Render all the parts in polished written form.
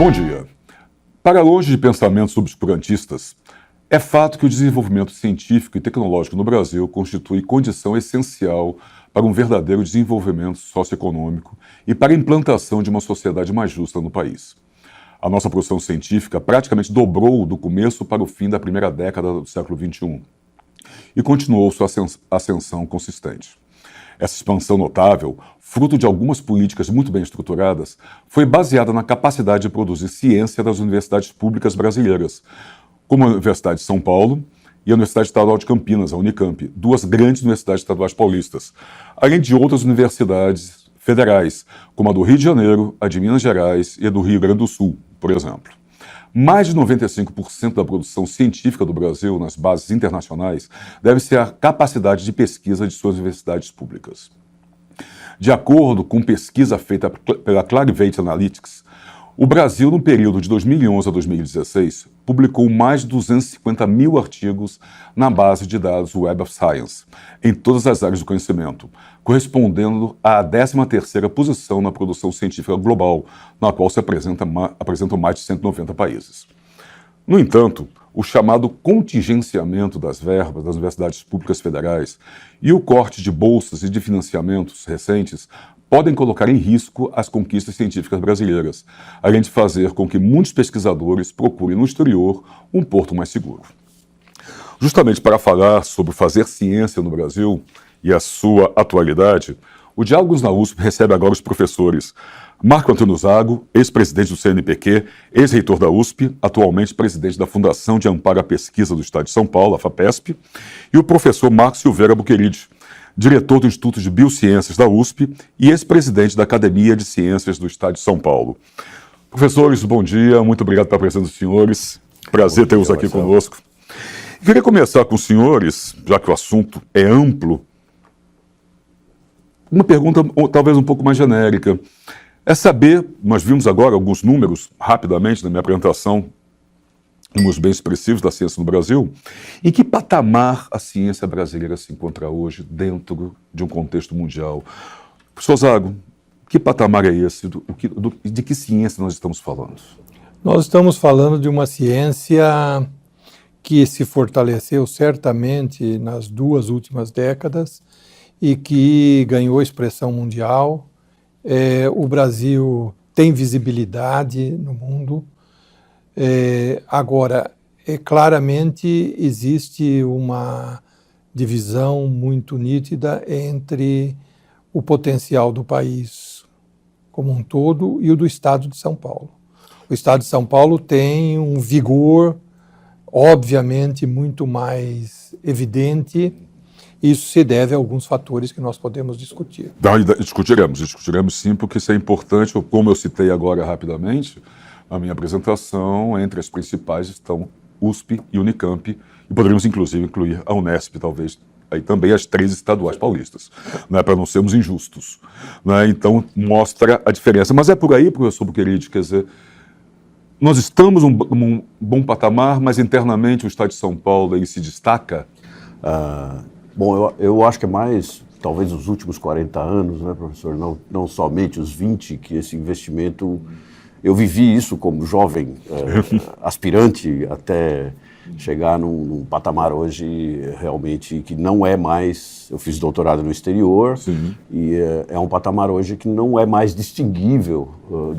Bom dia. Para longe de pensamentos obscurantistas, é fato que o desenvolvimento científico e tecnológico no Brasil constitui condição essencial para um verdadeiro desenvolvimento socioeconômico e para a implantação de uma sociedade mais justa no país. A nossa produção científica praticamente dobrou do começo para o fim da primeira década do século XXI e continuou sua ascensão consistente. Essa expansão notável, fruto de algumas políticas muito bem estruturadas, foi baseada na capacidade de produzir ciência das universidades públicas brasileiras, como a Universidade de São Paulo e a Universidade Estadual de Campinas, a Unicamp, duas grandes universidades estaduais paulistas, além de outras universidades federais, como a do Rio de Janeiro, a de Minas Gerais e a do Rio Grande do Sul, por exemplo. Mais de 95% da produção científica do Brasil nas bases internacionais deve-se à capacidade de pesquisa de suas universidades públicas. De acordo com pesquisa feita pela Clarivate Analytics, o Brasil, no período de 2011 a 2016, publicou mais de 250 mil artigos na base de dados Web of Science, em todas as áreas do conhecimento, correspondendo à 13ª posição na produção científica global, na qual se apresentam mais de 190 países. No entanto, o chamado contingenciamento das verbas das universidades públicas federais e o corte de bolsas e de financiamentos recentes podem colocar em risco as conquistas científicas brasileiras, além de fazer com que muitos pesquisadores procurem no exterior um porto mais seguro. Justamente para falar sobre fazer ciência no Brasil e a sua atualidade, o Diálogos na USP recebe agora os professores Marco Antônio Zago, ex-presidente do CNPq, ex-reitor da USP, atualmente presidente da Fundação de Amparo à Pesquisa do Estado de São Paulo, a FAPESP, e o professor Marco Silveira Buqueride, diretor do Instituto de Biociências da USP e ex-presidente da Academia de Ciências do Estado de São Paulo. Professores, bom dia, muito obrigado pela presença dos senhores, prazer tê-los aqui conosco. Queria começar com os senhores, já que o assunto é amplo, uma pergunta talvez um pouco mais genérica. É saber, nós vimos agora alguns números, rapidamente, na minha apresentação, números bem expressivos da ciência no Brasil, em que patamar a ciência brasileira se encontra hoje dentro de um contexto mundial? Professor Zago, que patamar é esse? De que ciência nós estamos falando? Nós estamos falando de uma ciência que se fortaleceu certamente nas 2 últimas décadas e que ganhou expressão mundial. O Brasil tem visibilidade no mundo. Agora, claramente existe uma divisão muito nítida entre o potencial do país como um todo e o do Estado de São Paulo. O Estado de São Paulo tem um vigor, obviamente, muito mais evidente. Isso se deve a alguns fatores que nós podemos discutir. Discutiremos sim, porque isso é importante. Como eu citei agora rapidamente, a minha apresentação, entre as principais estão USP e Unicamp, e poderíamos inclusive incluir a Unesp, talvez, aí também as 3 estaduais paulistas, né, para não sermos injustos. Né, então, mostra a diferença. Mas é por aí, professor Buqueride, quer dizer, nós estamos num bom patamar, mas internamente o Estado de São Paulo aí se destaca? Bom, eu acho que é mais, talvez, os últimos 40 anos, né, professor, não somente os 20, que esse investimento, eu vivi isso como jovem aspirante até chegar num patamar hoje realmente que não é mais, eu fiz doutorado no exterior, sim, e é um patamar hoje que não é mais distinguível,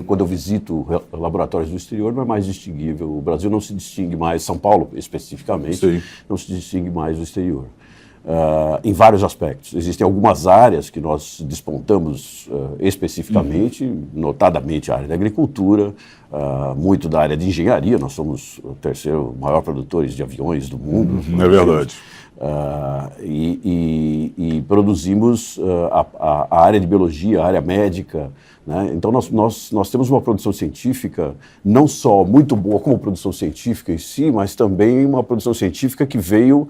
quando eu visito laboratórios do exterior, não é mais distinguível, o Brasil não se distingue mais, São Paulo especificamente, sim, não se distingue mais do exterior. Em vários aspectos. Existem algumas áreas que nós despontamos especificamente, notadamente a área da agricultura, muito da área de engenharia, nós somos o 3º maior produtores de aviões do mundo. É verdade. E produzimos a área de biologia, a área médica, né? Então nós temos uma produção científica não só muito boa como produção científica em si, mas também uma produção científica que veio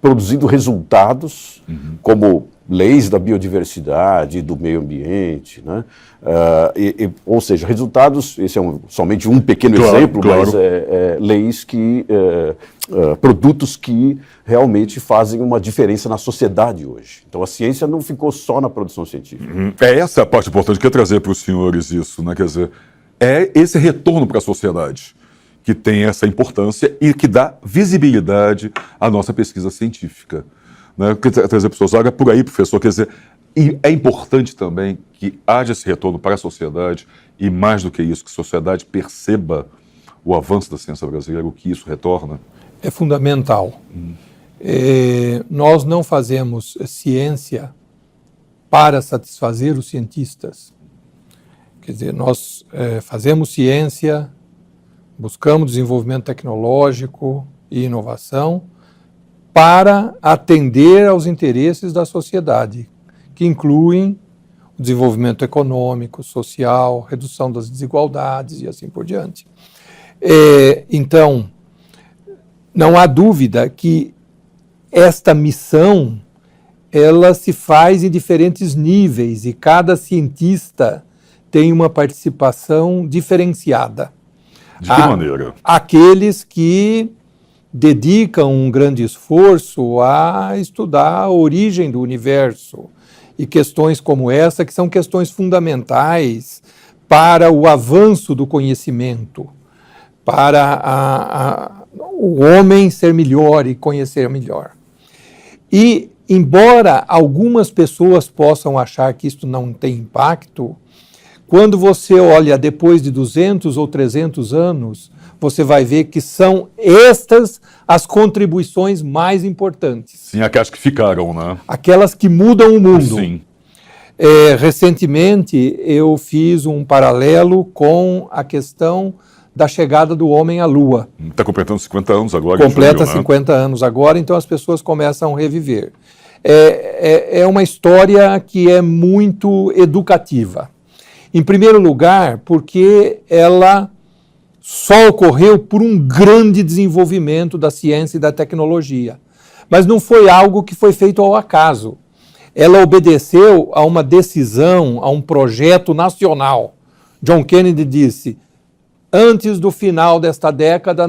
produzindo resultados, como leis da biodiversidade, do meio ambiente, né? Ou seja, resultados, esse é somente um pequeno exemplo, mas leis que, produtos que realmente fazem uma diferença na sociedade hoje. Então a ciência não ficou só na produção científica. É essa a parte importante que eu quero trazer para os senhores isso, né? Quer dizer, é esse retorno para a sociedade que tem essa importância e que dá visibilidade à nossa pesquisa científica. Né? Trazer pessoas, olha por aí, professor, quer dizer, e é importante também que haja esse retorno para a sociedade e, mais do que isso, que a sociedade perceba o avanço da ciência brasileira, o que isso retorna. É fundamental. Nós não fazemos ciência para satisfazer os cientistas. Quer dizer, nós fazemos ciência, buscamos desenvolvimento tecnológico e inovação para atender aos interesses da sociedade, que incluem o desenvolvimento econômico, social, redução das desigualdades e assim por diante. Então, não há dúvida que esta missão ela se faz em diferentes níveis e cada cientista tem uma participação diferenciada. De que maneira? Aqueles que dedicam um grande esforço a estudar a origem do universo e questões como essa, que são questões fundamentais para o avanço do conhecimento, para o homem ser melhor e conhecer melhor. E, embora algumas pessoas possam achar que isto não tem impacto, quando você olha depois de 200 ou 300 anos, você vai ver que são estas as contribuições mais importantes. Sim, aquelas que ficaram, né? Aquelas que mudam o mundo. Sim. Recentemente, eu fiz um paralelo com a questão da chegada do homem à Lua. Está completando 50 anos agora. Completa em julho, 50 anos agora, então as pessoas começam a reviver. É uma história que é muito educativa. Em primeiro lugar, porque ela só ocorreu por um grande desenvolvimento da ciência e da tecnologia. Mas não foi algo que foi feito ao acaso. Ela obedeceu a uma decisão, a um projeto nacional. John Kennedy disse, antes do final desta década,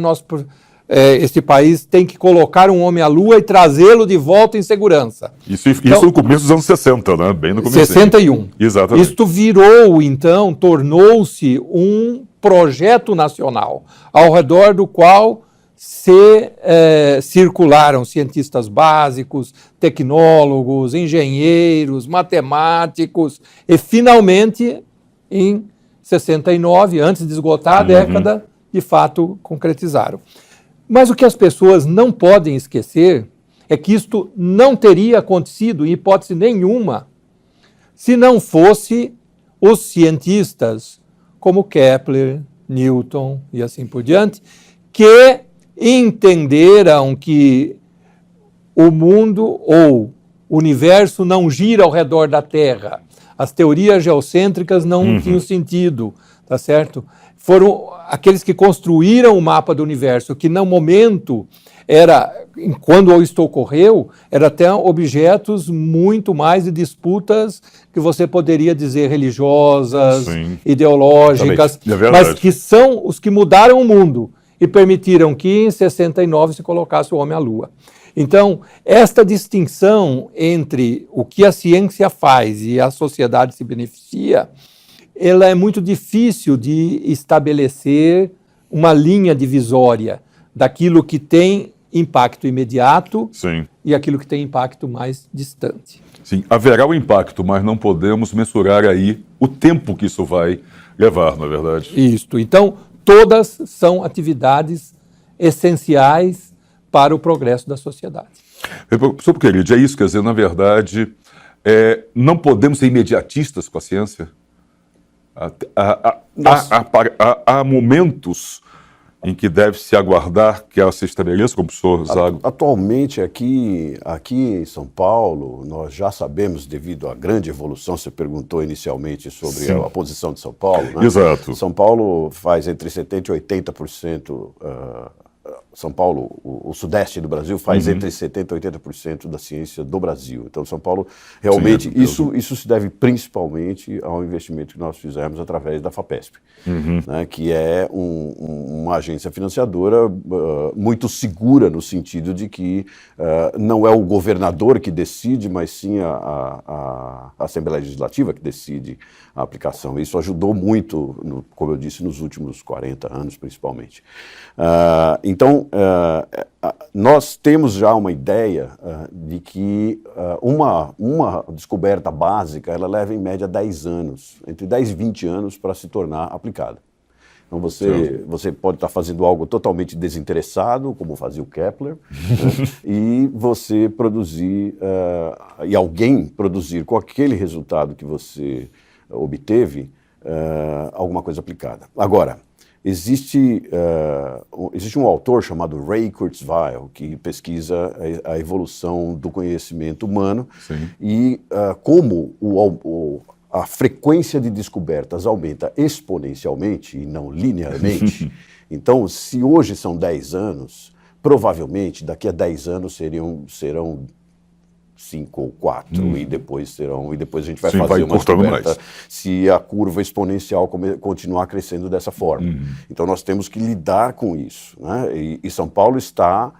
este país tem que colocar um homem à Lua e trazê-lo de volta em segurança. Isso no começo dos anos 60, né? Bem no começo. 61. Exatamente. Isto virou, então, tornou-se um projeto nacional, ao redor do qual circularam cientistas básicos, tecnólogos, engenheiros, matemáticos, e finalmente, em 69, antes de esgotar a década, de fato concretizaram. Mas o que as pessoas não podem esquecer é que isto não teria acontecido, em hipótese nenhuma, se não fosse os cientistas como Kepler, Newton e assim por diante, que entenderam que o mundo ou o universo não gira ao redor da Terra. As teorias geocêntricas não tinham sentido, tá certo? Foram aqueles que construíram o mapa do universo, que no momento quando isto ocorreu, era até objetos muito mais de disputas que você poderia dizer religiosas, sim, ideológicas, mas que são os que mudaram o mundo e permitiram que em 69 se colocasse o homem à Lua. Então, esta distinção entre o que a ciência faz e a sociedade se beneficia, ela é muito difícil de estabelecer uma linha divisória daquilo que tem impacto imediato, sim, e aquilo que tem impacto mais distante. Sim, haverá o impacto, mas não podemos mensurar aí o tempo que isso vai levar, não é verdade? Isto. Então, todas são atividades essenciais para o progresso da sociedade. Professor querido, é isso, quer dizer, na verdade, não podemos ser imediatistas com a ciência? Há momentos em que deve-se aguardar que ela se estabeleça, como o professor Zago? Atualmente, aqui em São Paulo, nós já sabemos, devido à grande evolução, você perguntou inicialmente sobre a posição de São Paulo, né? Exato. São Paulo faz entre 70% e 80%, São Paulo, o sudeste do Brasil, faz entre 70% e 80% da ciência do Brasil. Então, São Paulo, realmente, isso se deve principalmente ao investimento que nós fizemos através da FAPESP, né, que é um uma agência financiadora muito segura no sentido de que não é o governador que decide, mas sim a Assembleia Legislativa que decide a aplicação. Isso ajudou muito, como eu disse, nos últimos 40 anos, principalmente. Então, nós temos já uma ideia de que uma descoberta básica, ela leva em média 10 anos, entre 10 e 20 anos para se tornar aplicada. Então você pode estar fazendo algo totalmente desinteressado, como fazia o Kepler, né? E você produzir, e alguém produzir com aquele resultado que você obteve, alguma coisa aplicada. Agora, existe um autor chamado Ray Kurzweil que pesquisa a evolução do conhecimento humano. Sim. E como a frequência de descobertas aumenta exponencialmente e não linearmente. Então, se hoje são 10 anos, provavelmente daqui a 10 anos serão 5 ou 4 e depois a gente vai Sim, fazer vai uma cortando descoberta mais. se a curva exponencial continuar crescendo dessa forma. Então nós temos que lidar com isso, né? E São Paulo está,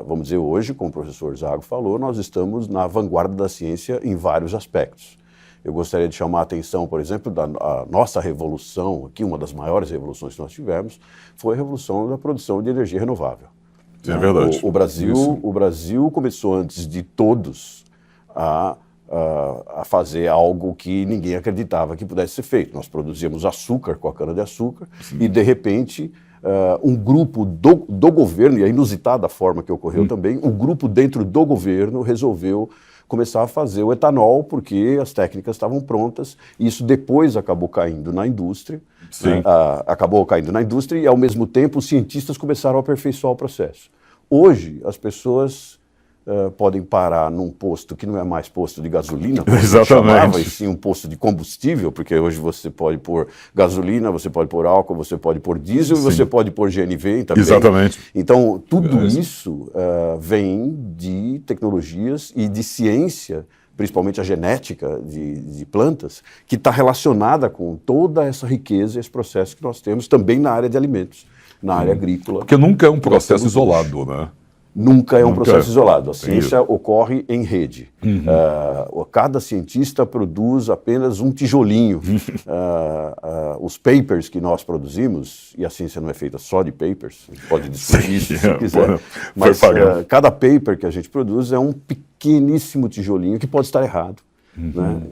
vamos dizer hoje, como o professor Zago falou, nós estamos na vanguarda da ciência em vários aspectos. Eu gostaria de chamar a atenção, por exemplo, da nossa revolução, aqui uma das maiores revoluções que nós tivemos, foi a revolução da produção de energia renovável. É verdade. O Brasil começou antes de todos a fazer algo que ninguém acreditava que pudesse ser feito. Nós produzíamos açúcar com a cana-de-açúcar e, de repente, um grupo do governo, e a inusitada forma que ocorreu também, um grupo dentro do governo resolveu começar a fazer o etanol porque as técnicas estavam prontas. E isso depois acabou caindo na indústria. Sim. Acabou caindo na indústria e, ao mesmo tempo, os cientistas começaram a aperfeiçoar o processo. Hoje, as pessoas podem parar num posto que não é mais posto de gasolina, como chamava, e sim um posto de combustível, porque hoje você pode pôr gasolina, você pode pôr álcool, você pode pôr diesel, sim, e você pode pôr GNV também. Exatamente. Então, tudo isso vem de tecnologias e de ciência, principalmente a genética de plantas, que está relacionada com toda essa riqueza e esse processo que nós temos também na área de alimentos, na área agrícola. Porque nunca é um processo isolado, né? Nunca é um processo isolado. A ciência ocorre em rede. Cada cientista produz apenas um tijolinho. Os papers que nós produzimos, e a ciência não é feita só de papers, a gente pode discutir isso se quiser, mas cada paper que a gente produz é um pequeníssimo tijolinho que pode estar errado. Né?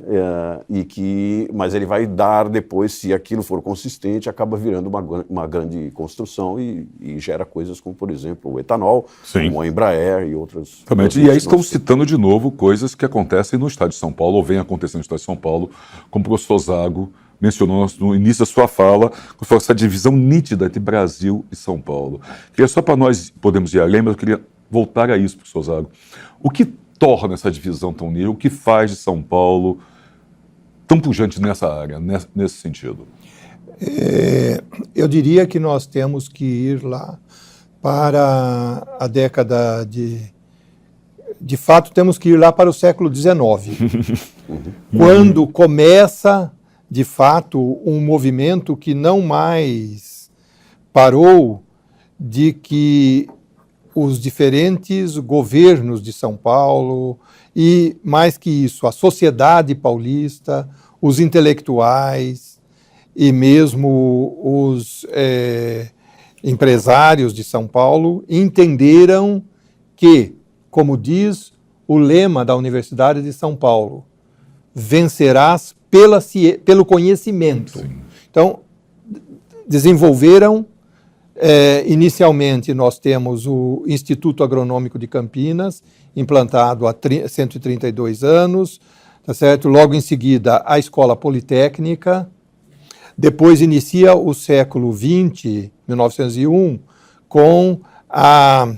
Mas ele vai dar depois, se aquilo for consistente, acaba virando uma grande construção e gera coisas como, por exemplo, o etanol, sim, como a Embraer e outras. Exatamente. E aí estamos citando de novo coisas que acontecem no estado de São Paulo, ou vêm acontecendo no estado de São Paulo, como o professor Zago mencionou no início da sua fala, essa divisão nítida entre Brasil e São Paulo. Queria só para nós podermos ir além, mas eu queria voltar a isso, professor Zago. O que torna essa divisão tão nítida? O que faz de São Paulo tão pujante nessa área, nesse sentido? Eu diria que nós temos que ir lá para a década de fato, temos que ir lá para o século XIX, quando começa, de fato, um movimento que não mais parou, de que os diferentes governos de São Paulo e, mais que isso, a sociedade paulista, os intelectuais e mesmo os empresários de São Paulo entenderam que, como diz o lema da Universidade de São Paulo, vencerás pelo conhecimento. Sim. Então, desenvolveram. Inicialmente, nós temos o Instituto Agronômico de Campinas, implantado há 132 anos, tá certo? Logo em seguida, a Escola Politécnica. Depois inicia o século XX, 1901, com a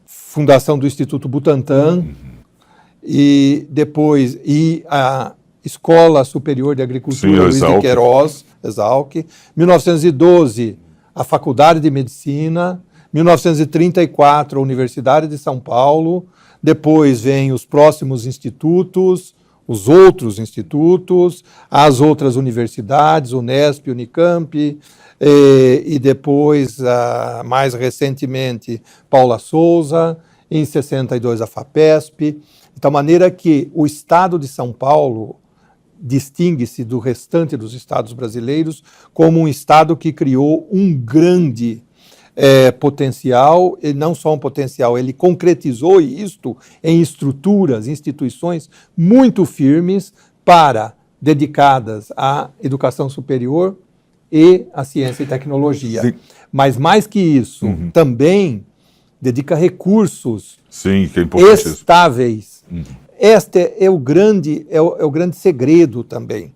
fundação do Instituto Butantan, e depois a Escola Superior de Agricultura, sim, Luiz de Queiroz, Exalc. 1912, a Faculdade de Medicina, 1934, a Universidade de São Paulo, depois vem os próximos institutos, os outros institutos, as outras universidades, Unesp, Unicamp, e depois, mais recentemente, Paula Souza, em 62 a FAPESP, de tal maneira que o Estado de São Paulo distingue-se do restante dos estados brasileiros como um estado que criou um grande potencial, e não só um potencial, ele concretizou isto em estruturas, instituições muito firmes dedicadas à educação superior e à ciência e tecnologia. Sim. Mas mais que isso, também dedica recursos Sim, que é importante estáveis. Este é o grande segredo também.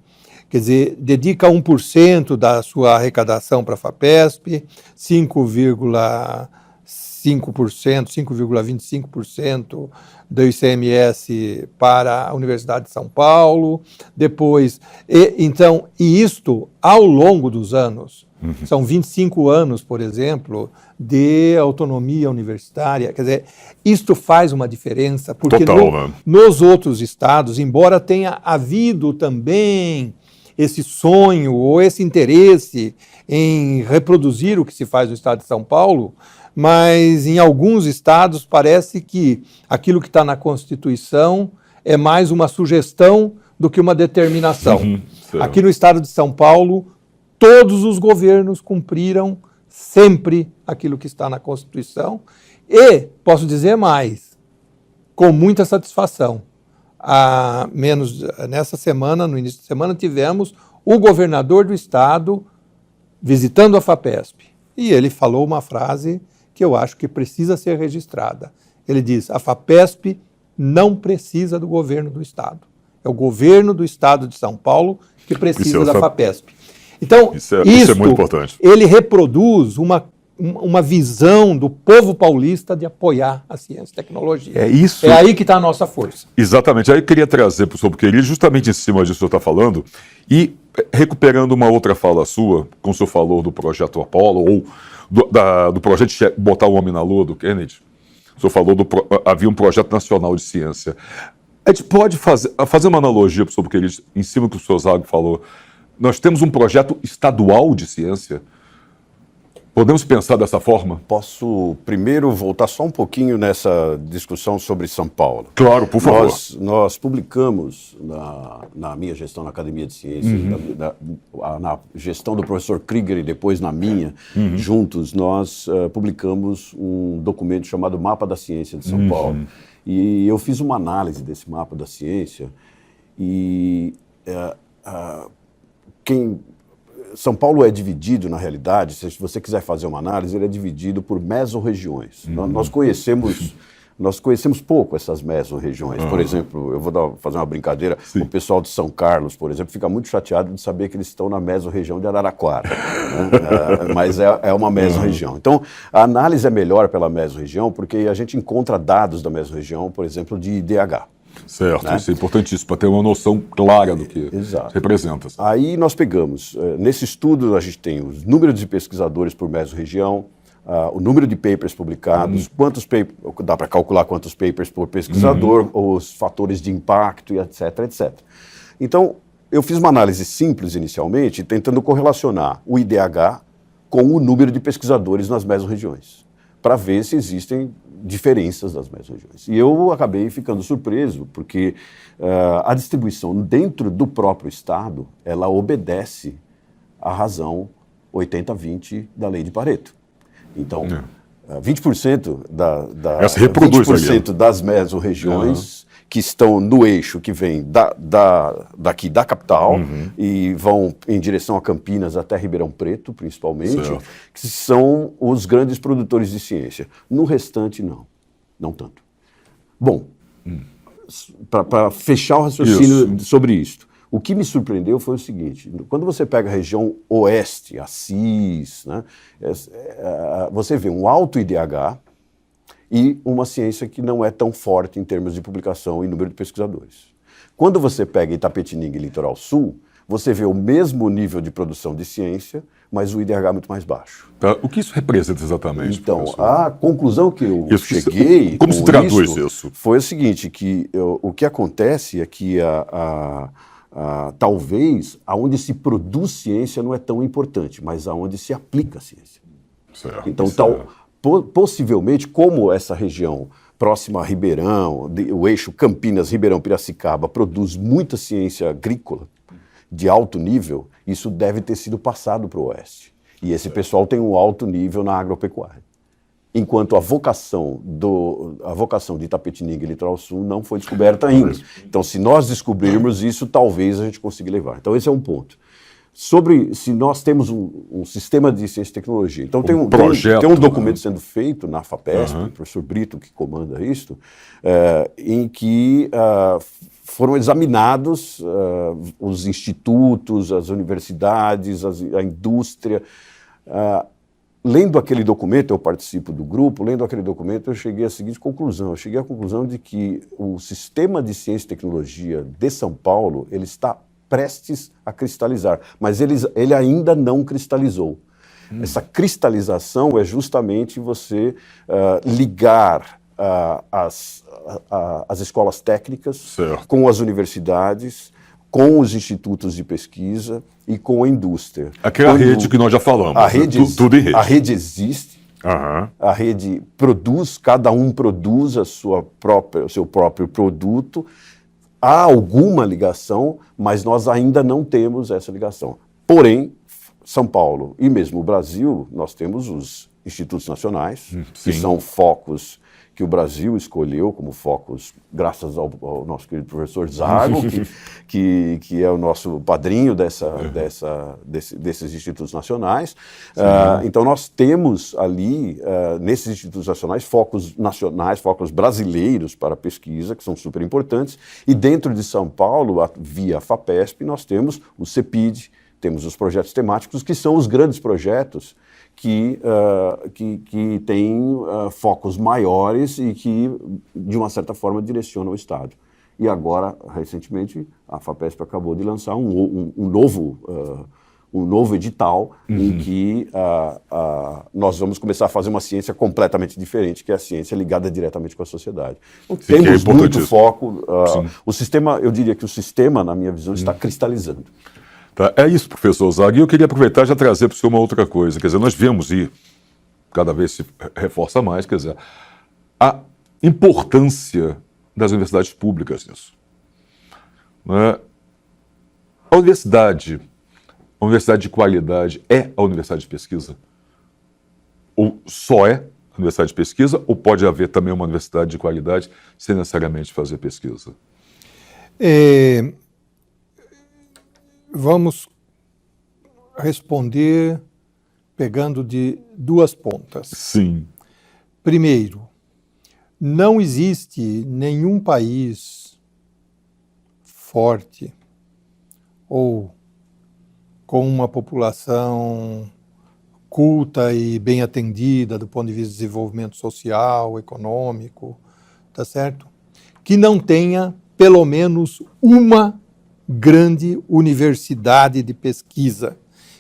Quer dizer, dedica 1% da sua arrecadação para a FAPESP, 5,25% do ICMS para a Universidade de São Paulo. Depois, e isto ao longo dos anos. São 25 anos, por exemplo, de autonomia universitária. Quer dizer, isto faz uma diferença, porque nos outros estados, embora tenha havido também esse sonho ou esse interesse em reproduzir o que se faz no estado de São Paulo, mas em alguns estados parece que aquilo que está na Constituição é mais uma sugestão do que uma determinação. Aqui no estado de São Paulo, todos os governos cumpriram sempre aquilo que está na Constituição e, posso dizer mais, com muita satisfação. Nessa semana, no início da semana, tivemos o governador do estado visitando a FAPESP. E ele falou uma frase que eu acho que precisa ser registrada. Ele diz: a FAPESP não precisa do governo do estado. É o governo do estado de São Paulo que precisa da FAPESP. Então, isso é muito importante. Ele reproduz uma visão do povo paulista de apoiar a ciência e tecnologia. É isso. É aí que está a nossa força. Exatamente. Aí eu queria trazer para o senhor, porque ele justamente em cima disso que o senhor está falando, e recuperando uma outra fala sua, como o senhor falou do projeto Apollo, ou do projeto de botar o homem na lua, do Kennedy. O senhor falou havia um projeto nacional de ciência. A gente pode fazer uma analogia para o senhor, porque ele, em cima do que o senhor Zago falou, nós temos um projeto estadual de ciência. Podemos pensar dessa forma? Posso primeiro voltar só um pouquinho nessa discussão sobre São Paulo? Claro, por favor. Nós publicamos na minha gestão na Academia de Ciências, na gestão do professor Krieger e depois na minha, juntos, nós publicamos um documento chamado Mapa da Ciência de São Paulo. E eu fiz uma análise desse mapa da ciência e São Paulo é dividido, na realidade, se você quiser fazer uma análise, ele é dividido por mesorregiões. Nós conhecemos pouco essas mesorregiões. Por exemplo, eu vou fazer uma brincadeira, o pessoal de São Carlos, por exemplo, fica muito chateado de saber que eles estão na mesorregião de Araraquara, né? Mas é uma mesorregião. Então, a análise é melhor pela mesorregião porque a gente encontra dados da mesorregião, por exemplo, de IDH. Certo, né? Isso é importantíssimo, para ter uma noção clara do que representa. Aí nós pegamos, nesse estudo a gente tem os números de pesquisadores por mesorregião, o número de papers publicados, dá para calcular quantos papers por pesquisador, os fatores de impacto, e etc, etc. Então, eu fiz uma análise simples inicialmente, tentando correlacionar o IDH com o número de pesquisadores nas mesorregiões, para ver se existem diferenças das mesorregiões. E eu acabei ficando surpreso, porque a distribuição dentro do próprio Estado, ela obedece à razão 80-20 da Lei de Pareto. Então, 20% das mesorregiões que estão no eixo que vem daqui da capital e vão em direção a Campinas até Ribeirão Preto, principalmente, que são os grandes produtores de ciência. No restante, não tanto. Bom, para fechar o raciocínio sobre isso, o que me surpreendeu foi o seguinte: quando você pega a região oeste, Assis, né, você vê um alto IDH e uma ciência que não é tão forte em termos de publicação e número de pesquisadores. Quando você pega Itapetininga e Litoral Sul, você vê o mesmo nível de produção de ciência, mas o IDH é muito mais baixo. Tá? O que isso representa exatamente, Então, professor? a conclusão que eu Isso, cheguei como se com traduz isso? foi o seguinte, que o que acontece é que talvez aonde se produz ciência não é tão importante, mas aonde se aplica a ciência. Certo, Então, certo. possivelmente, como essa região próxima a Ribeirão, o eixo Campinas-Ribeirão-Piracicaba produz muita ciência agrícola de alto nível, isso deve ter sido passado para o oeste. E esse pessoal tem um alto nível na agropecuária. Enquanto a vocação de Itapetininga e Litoral Sul não foi descoberta ainda. Então, se nós descobrirmos isso, talvez a gente consiga levar. Então, esse é um ponto. Sobre se nós temos um sistema de ciência e tecnologia. Então, tem um documento sendo feito na FAPESP, o professor Brito que comanda isso, em que foram examinados os institutos, as universidades, a indústria. Lendo aquele documento, eu participo do grupo, lendo aquele documento eu cheguei à seguinte conclusão. Eu cheguei à conclusão de que o sistema de ciência e tecnologia de São Paulo, ele está prestes a cristalizar, mas ele ainda não cristalizou. Essa cristalização é justamente você ligar as escolas técnicas Certo. com as universidades, com os institutos de pesquisa e com a indústria. Aquela rede que nós já falamos, a rede, tudo em rede. A rede existe, a rede produz, cada um produz o seu próprio produto. Há alguma ligação, mas nós ainda não temos essa ligação. Porém, São Paulo e mesmo o Brasil, nós temos os institutos nacionais, que são focos que o Brasil escolheu como focos, graças ao nosso querido professor Zago, que é o nosso padrinho desses institutos nacionais. Então, nós temos ali, nesses institutos nacionais, focos brasileiros para pesquisa, que são super importantes. E dentro de São Paulo, via FAPESP, nós temos o CEPID, temos os projetos temáticos, que são os grandes projetos que têm focos maiores e que, de uma certa forma, direcionam o Estado. E agora, recentemente, a FAPESP acabou de lançar um novo edital em que nós vamos começar a fazer uma ciência completamente diferente, que é a ciência ligada diretamente com a sociedade. Então, temos muito foco. O sistema, eu diria que o sistema, na minha visão, está cristalizando. Tá, é isso, professor Zago. E eu queria aproveitar e já trazer para o senhor uma outra coisa. Quer dizer, nós vemos, e cada vez se reforça mais, quer dizer, a importância das universidades públicas nisso. Né? A universidade de qualidade é a universidade de pesquisa? Ou só é a universidade de pesquisa? Ou pode haver também uma universidade de qualidade sem necessariamente fazer pesquisa? Vamos responder pegando de duas pontas. Sim. Primeiro, não existe nenhum país forte ou com uma população culta e bem atendida do ponto de vista de desenvolvimento social, econômico, tá certo? Que não tenha pelo menos uma grande universidade de pesquisa,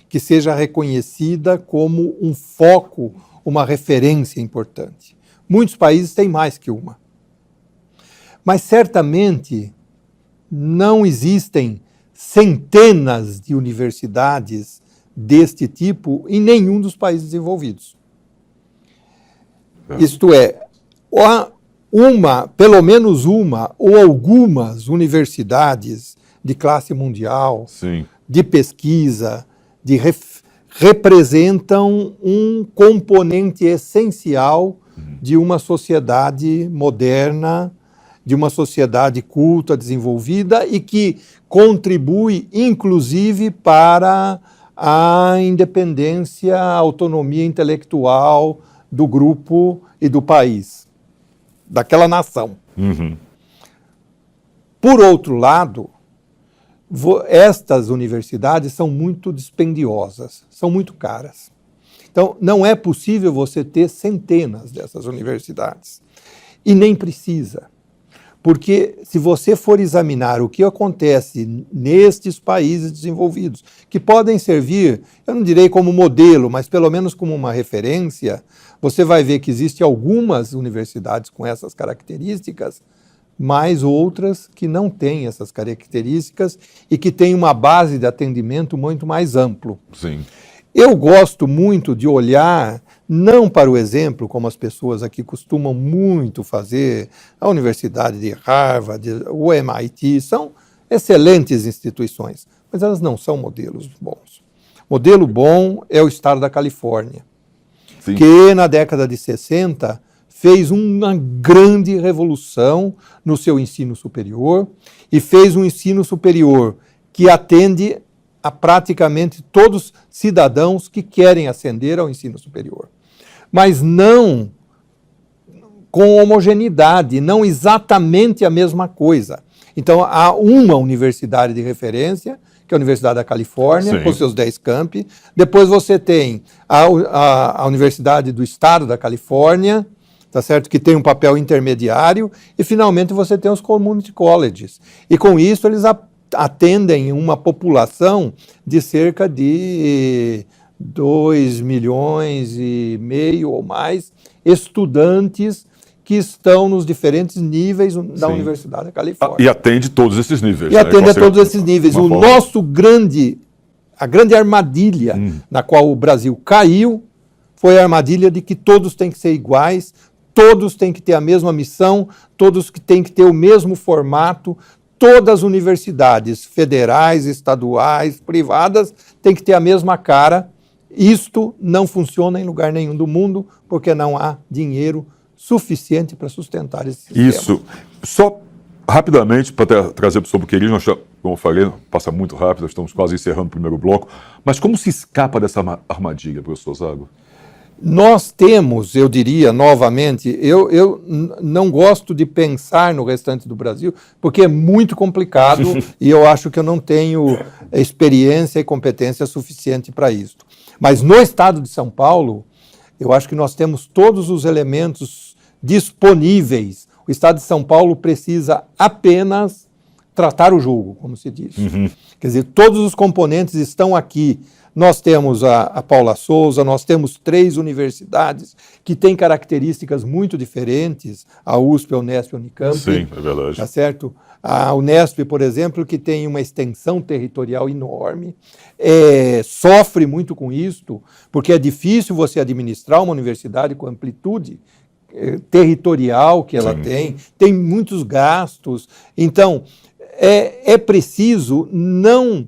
que seja reconhecida como um foco, uma referência importante. Muitos países têm mais que uma. Mas certamente não existem centenas de universidades deste tipo em nenhum dos países desenvolvidos. Isto é, pelo menos uma ou algumas universidades de classe mundial, de pesquisa, representam um componente essencial de uma sociedade moderna, de uma sociedade culta, desenvolvida e que contribui, inclusive, para a independência, a autonomia intelectual do grupo e do país, daquela nação. Por outro lado, estas universidades são muito dispendiosas, são muito caras. Então, não é possível você ter centenas dessas universidades. E nem precisa. Porque se você for examinar o que acontece nestes países desenvolvidos, que podem servir, eu não direi como modelo, mas pelo menos como uma referência, você vai ver que existem algumas universidades com essas características, mas outras que não têm essas características e que têm uma base de atendimento muito mais amplo. Sim. Eu gosto muito de olhar, não para o exemplo, como as pessoas aqui costumam muito fazer, a Universidade de Harvard, o MIT, são excelentes instituições, mas elas não são modelos bons. Modelo bom é o estado da Califórnia, Sim. que na década de 60 fez uma grande revolução no seu ensino superior e fez um ensino superior que atende a praticamente todos os cidadãos que querem ascender ao ensino superior. Mas não com homogeneidade, não exatamente a mesma coisa. Então, há uma universidade de referência, que é a Universidade da Califórnia, Sim. com seus 10 campi. Depois você tem a Universidade do Estado da Califórnia, tá certo? Que tem um papel intermediário. E, finalmente, você tem os community colleges. E, com isso, eles atendem uma população de cerca de 2,5 milhões ou mais estudantes que estão nos diferentes níveis da Sim. Universidade da Califórnia. E atende todos esses níveis. E atende a todos esses níveis. O forma. nosso a grande armadilha na qual o Brasil caiu foi a armadilha de que todos têm que ser iguais, todos têm que ter a mesma missão, todos que têm que ter o mesmo formato. Todas as universidades federais, estaduais, privadas, têm que ter a mesma cara. Isto não funciona em lugar nenhum do mundo, porque não há dinheiro suficiente para sustentar esse sistema. Isso. Só rapidamente, para trazer para o sobre o nós já, como eu falei, passa muito rápido, estamos quase encerrando o primeiro bloco, mas como se escapa dessa armadilha, professor Zago? Nós temos, eu diria novamente, eu não gosto de pensar no restante do Brasil, porque é muito complicado e eu acho que eu não tenho experiência e competência suficiente para isso. Mas no estado de São Paulo, eu acho que nós temos todos os elementos disponíveis. O estado de São Paulo precisa apenas tratar o jogo, como se diz. Quer dizer, todos os componentes estão aqui. Nós temos a Paula Souza, nós temos 3 universidades que têm características muito diferentes, a USP, a Unesp e a Unicamp. Sim, é verdade. Tá certo? A Unesp, por exemplo, que tem uma extensão territorial enorme, sofre muito com isto, porque é difícil você administrar uma universidade com amplitude territorial que ela tem muitos gastos. Então, é preciso não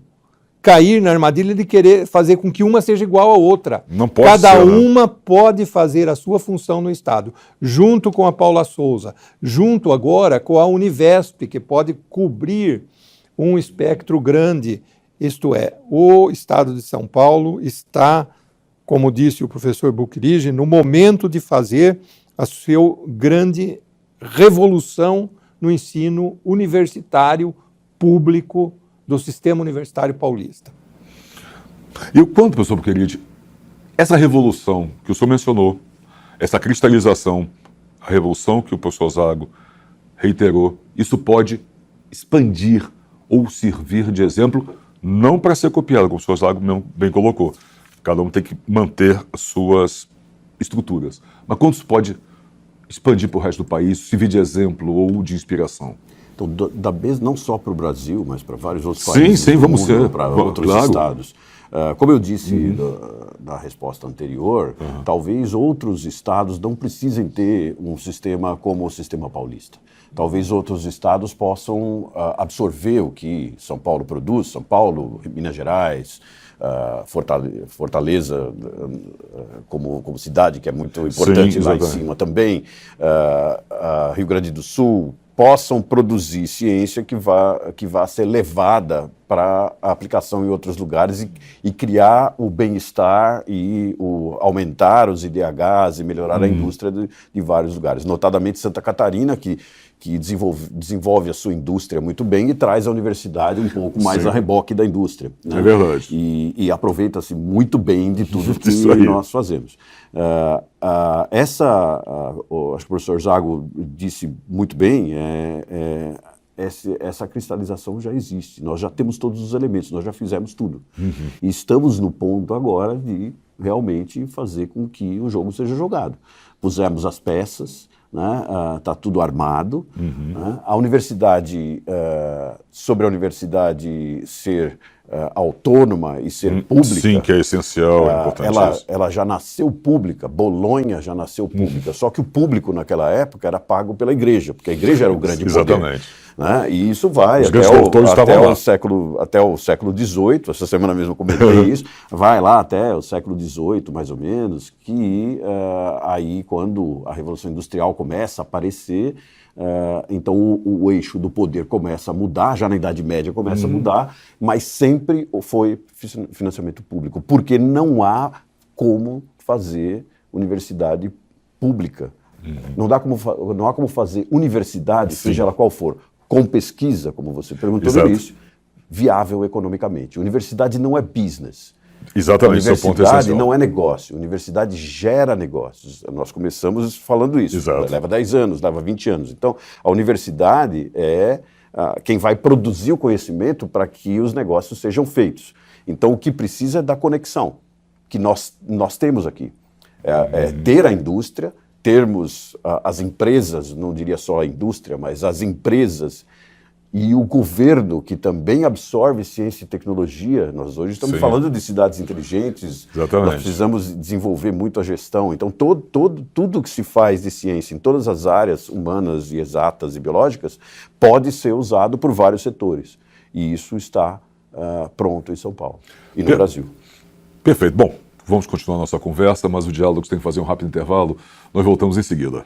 cair na armadilha de querer fazer com que uma seja igual à outra. Não pode Cada ser, né? uma pode fazer a sua função no Estado, junto com a Paula Souza, junto agora com a Univesp, que pode cobrir um espectro grande. Isto é, o Estado de São Paulo está, como disse o professor Buchrige, no momento de fazer a sua grande revolução no ensino universitário público do sistema universitário paulista. E o quanto, professor Buchrige, essa revolução que o senhor mencionou, essa cristalização, a revolução que o professor Zago reiterou, isso pode expandir ou servir de exemplo, não para ser copiado, como o professor Zago bem colocou. Cada um tem que manter as suas estruturas. Mas quanto isso pode expandir para o resto do país, servir de exemplo ou de inspiração? Então, da vez não só para o Brasil, mas para vários outros países, sim, vamos ser, para outros claro. estados. Como eu disse na resposta anterior, talvez outros estados não precisem ter um sistema como o sistema paulista. Talvez outros estados possam absorver o que São Paulo produz, São Paulo, Minas Gerais, Fortaleza como cidade, que é muito importante lá em cima também, Rio Grande do Sul, possam produzir ciência que vá ser levada para aplicação em outros lugares e criar o bem-estar e aumentar os IDHs e melhorar a indústria de vários lugares. Notadamente Santa Catarina, que desenvolve a sua indústria muito bem e traz a universidade um pouco mais a reboque da indústria. Né? É verdade. E aproveita-se muito bem de tudo que nós fazemos. Acho que o professor Zago disse muito bem, essa cristalização já existe, nós já temos todos os elementos, nós já fizemos tudo. E estamos no ponto agora de realmente fazer com que o jogo seja jogado. Pusemos as peças, né? Tá tudo armado. Né? A universidade, sobre a universidade ser autônoma e ser pública. Sim, que é essencial, é importante isso. Ela já nasceu pública, Bolonha já nasceu pública, só que o público naquela época era pago pela igreja, porque a igreja era o grande poder. Exatamente. Né? E isso vai até o século XVIII, essa semana mesmo eu comentei isso, vai lá até o século XVIII, mais ou menos, que aí quando a Revolução Industrial começa a aparecer, então o eixo do poder começa a mudar, já na Idade Média começa a mudar, mas sempre foi financiamento público, porque não há como fazer universidade pública. Não há como fazer universidade, seja ela qual for, com pesquisa, como você perguntou no início, viável economicamente. Universidade não é business. Exatamente, esse é o ponto essencial. Universidade não é negócio, universidade gera negócios. Nós começamos falando isso. Exato. Leva 10 anos, leva 20 anos. Então, a universidade é quem vai produzir o conhecimento para que os negócios sejam feitos. Então, o que precisa é da conexão, que nós temos aqui. Ter a indústria, termos as empresas, não diria só a indústria, mas as empresas e o governo, que também absorve ciência e tecnologia. Nós hoje estamos falando de cidades inteligentes. Exatamente. Nós precisamos desenvolver muito a gestão. Então, tudo que se faz de ciência em todas as áreas humanas e exatas e biológicas pode ser usado por vários setores. E isso está pronto em São Paulo e no Brasil. Perfeito. Bom, vamos continuar nossa conversa, mas o Diálogos tem que fazer um rápido intervalo. Nós voltamos em seguida.